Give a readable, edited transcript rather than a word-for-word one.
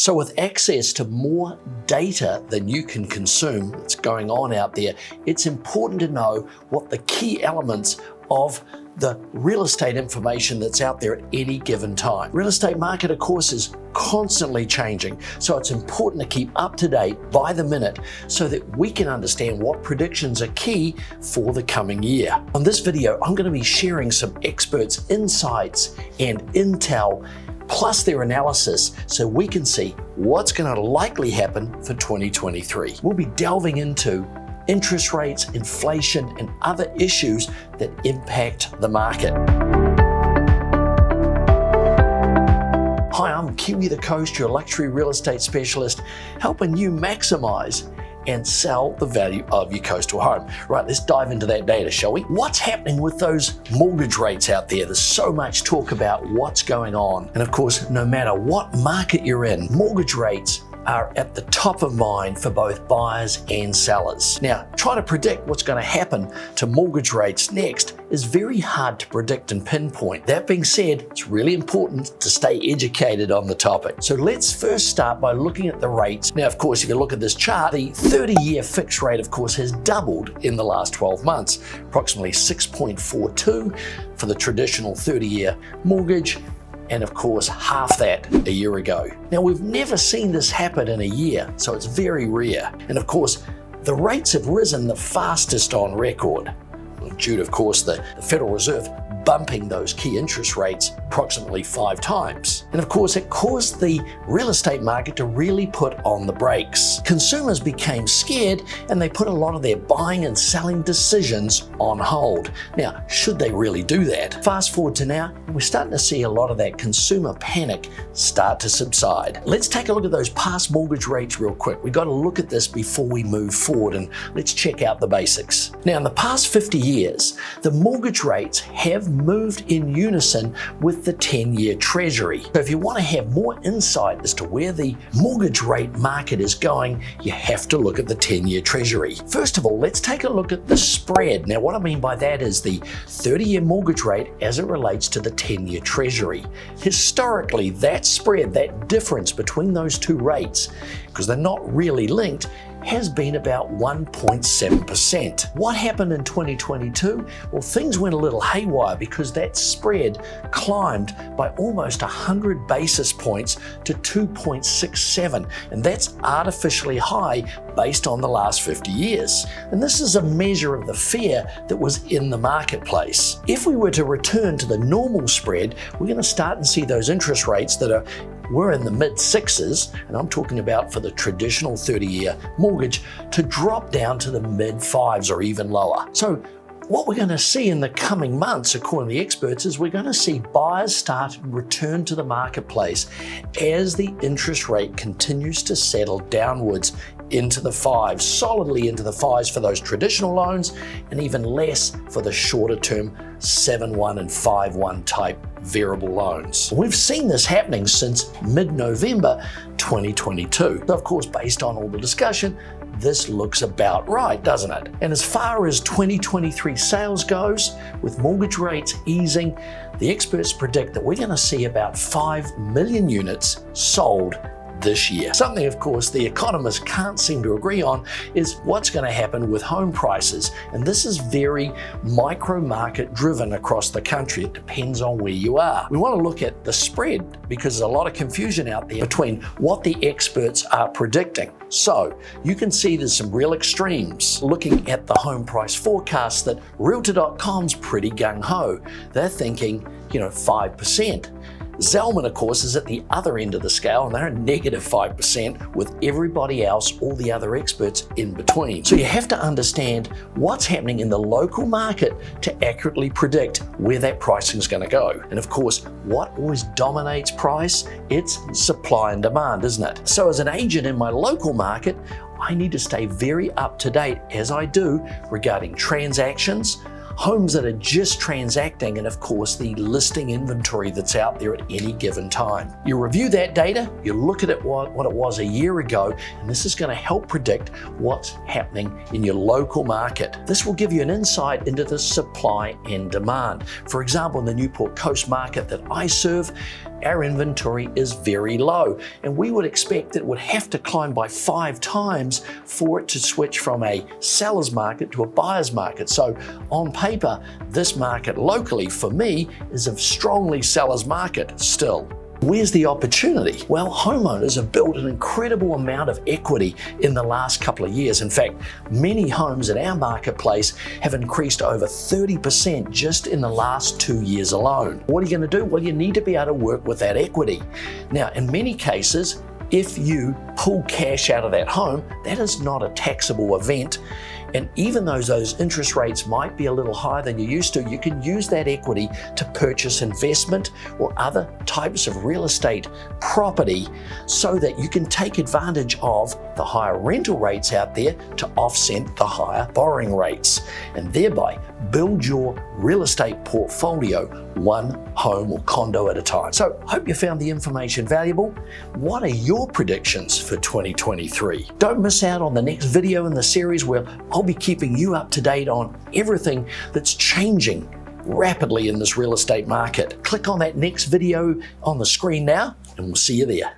So with access to more data than you can consume that's going on out there, it's important to know what the key elements of the real estate information that's out there at any given time. Real estate market, of course, is constantly changing, so it's important to keep up to date by the minute so that we can understand what predictions are key for the coming year. On this video, I'm going to be sharing some experts' insights and intel, plus their analysis, so we can see what's going to likely happen for 2023. We'll be delving into interest rates, inflation, and other issues that impact the market. Hi, I'm Kiwi the Coast, your luxury real estate specialist, helping you maximize and sell the value of your coastal home. Right, let's dive into that data, shall we? What's happening with those mortgage rates out there? There's so much talk about what's going on. And of course, no matter what market you're in, mortgage rates are at the top of mind for both buyers and sellers. Now, trying to predict what's going to happen to mortgage rates next is very hard to predict and pinpoint. That being said, it's really important to stay educated on the topic. So let's first start by looking at the rates. Now, of course, if you look at this chart, the 30-year fixed rate, of course, has doubled in the last 12 months, approximately 6.42 for the traditional 30-year mortgage, and of course half that a year ago. Now, we've never seen this happen in a year, so it's very rare. And of course, the rates have risen the fastest on record, due to, of course, the Federal Reserve bumping those key interest rates approximately 5 times. And of course, it caused the real estate market to really put on the brakes. Consumers became scared and they put a lot of their buying and selling decisions on hold. Now, should they really do that? Fast forward to now, we're starting to see a lot of that consumer panic start to subside. Let's take a look at those past mortgage rates real quick. We've got to look at this before we move forward, and let's check out the basics. Now, in the past 50 years, the mortgage rates have moved in unison with the 10-year Treasury. So if you want to have more insight as to where the mortgage rate market is going, you have to look at the 10-year Treasury. First of all, let's take a look at the spread. Now, what I mean by that is the 30-year mortgage rate as it relates to the 10-year Treasury. Historically, that spread, that difference between those two rates, because they're not really linked, has been about 1.7%. What happened in 2022? Well, things went a little haywire because that spread climbed by almost 100 basis points to 2.67, and that's artificially high based on the last 50 years. And this is a measure of the fear that was in the marketplace. If we were to return to the normal spread, we're going to start and see those interest rates that we're in the mid-6s, and I'm talking about for the traditional 30-year mortgage, to drop down to the mid-5s or even lower. So what we're going to see in the coming months, according to the experts, is we're going to see buyers start to return to the marketplace as the interest rate continues to settle downwards into the 5s, solidly into the 5s for those traditional loans, and even less for the shorter term 7/1 and 5/1 type variable loans. We've seen this happening since mid-November 2022. So of course, based on all the discussion, this looks about right, doesn't it? And as far as 2023 sales goes, with mortgage rates easing, the experts predict that we're going to see about 5 million units sold this year. Something, of course, the economists can't seem to agree on is what's going to happen with home prices. And this is very micro-market driven across the country. It depends on where you are. We want to look at the spread because there's a lot of confusion out there between what the experts are predicting. So you can see there's some real extremes. Looking at the home price forecast, that Realtor.com's pretty gung-ho. They're thinking, 5%. Zelman, of course, is at the other end of the scale, and they're a negative 5% with everybody else, all the other experts in between. So you have to understand what's happening in the local market to accurately predict where that pricing is going to go. And of course, what always dominates price? It's supply and demand, isn't it? So as an agent in my local market, I need to stay very up to date, as I do, regarding transactions, homes that are just transacting, and of course the listing inventory that's out there at any given time. You review that data, you look at it what it was a year ago, and this is going to help predict what's happening in your local market. This will give you an insight into the supply and demand. For example, in the Newport Coast market that I serve, our inventory is very low, and we would expect it would have to climb by 5 times for it to switch from a seller's market to a buyer's market. So on paper, this market locally for me is a strongly seller's market still. Where's the opportunity? Well, homeowners have built an incredible amount of equity in the last couple of years. In fact, many homes in our marketplace have increased over 30% just in the last 2 years alone. What are you going to do? Well, you need to be able to work with that equity. Now, in many cases, if you pull cash out of that home, that is not a taxable event. And even though those interest rates might be a little higher than you used to, you can use that equity to purchase investment or other types of real estate property so that you can take advantage of the higher rental rates out there to offset the higher borrowing rates, and thereby build your real estate portfolio one home or condo at a time. So hope you found the information valuable. What are your predictions for 2023? Don't miss out on the next video in the series where I'll be keeping you up to date on everything that's changing rapidly in this real estate market. Click on that next video on the screen now, and we'll see you there.